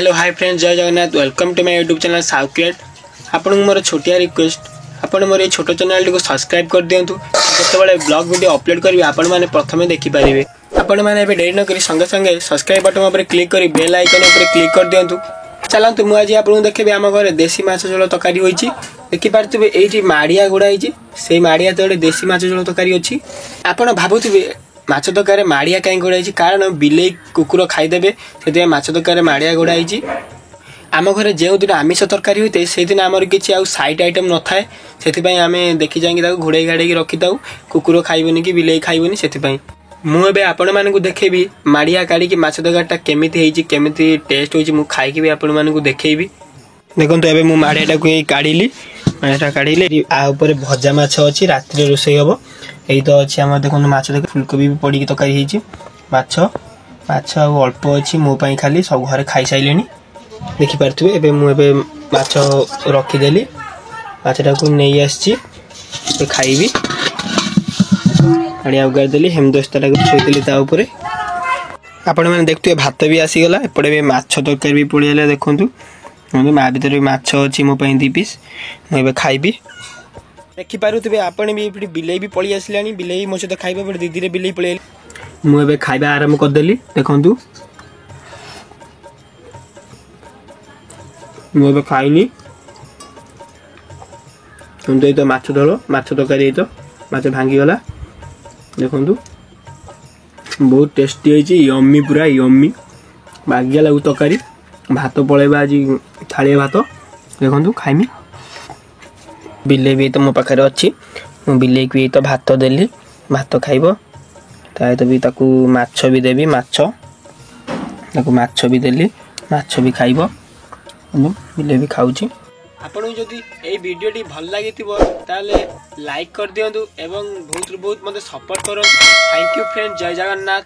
Hello hi friends, जय Jagannath. Welcome to my YouTube channel साउक्रिएट। आपन मोर छोटिया रिक्वेस्ट, आपन मोर ये छोट चैनल को सब्सक्राइब कर दियंतु। जेतेबेले ब्लॉग वीडियो अपलोड करबी आपन माने प्रथमे देखि पारिबे। आपन माने एबे देरी न करी संगे संगे सब्सक्राइब बटन ऊपर क्लिक करी बेल आइकन ऊपर क्लिक कर दियंतु। चलंतु मु आज आपन देखेबे हम घरे देसी माछ झोल तकारी होईची। देखि पारतुबे एठी माड़िया गुडा होईची, सेई माड़िया तळे देसी माछ झोल तकारी अछि। आपन भाबुतुबे माछ तकारी माड़िया कहीं गोड़ा कारण बिले कुकुर खाईदे से माछ तकारी माड़िया गोड़ा आम घर जो दिन आमिष तरकारी होते से दिन आमर किसी आउ साइड आइटम न थाए से आम देखी जाए घोड़े घाड़े रखी था कुकुर खाइबनी कि बिले खाइबनी से मुझे आपण मानक देखेबी माड़िया काढ़ी माछ तरकारीटा केमिति टेस्ट होइछि मु खाइकी भी आपण मानक देखेबी। देखंतु एबे मु माड़ियाटा को काढ़िली, माड़ियाटा काढ़िले आ ऊपर भजा माछ अछि, रात्रि रोषेई हबो। यही तो अच्छे आम देखो माछ देख फुलकोबी भी पड़ी तकारी होती माछ माछ अल्प अच्छी मो खाली सब घरे खाई सारे देखिपे एवं मुझे माछ रखीदेली माछटा को नहीं आसी खाइबी आड़िया उगारदेली हेमदस्ताटा को थोड़ी ताऊपर आपण मैंने देखते भात भी आसीगला एपटे भी माछ तरकारी भी पड़ीगला। देखु माँ भर भी माछ अच्छी मो 2 पीस मुझे खाइबी। देखिपे आपण भी ये बिले भी पलि आसला बिले मो सहित खाइबा बट दीदी बिले पलि मुझे खाइबा आरंभ करदेली। देखु मुझे खाइली तो माछ झोल माछ तरकारी तो माछ भांगीगला। देखु बहुत टेस्टी है, यम्मी पूरा यम्मी बागिया लगू तरकारी। भात पलैबा आज थालिया भात देखु खाइमी। बिले भी तो मो पाखे अच्छी मु बिले भी तो भात देली भात खाइब तो भी ताकू माछ भी देवी माछ भी देली माछ भी खाइब बिले भी खाऊची। आपन जदि ए वीडियोटी भल लागि ताले लाइक कर दियंतु एवं बहुत मते सपोर्ट करो। थैंक यू फ्रेंड, जय जगन्नाथ।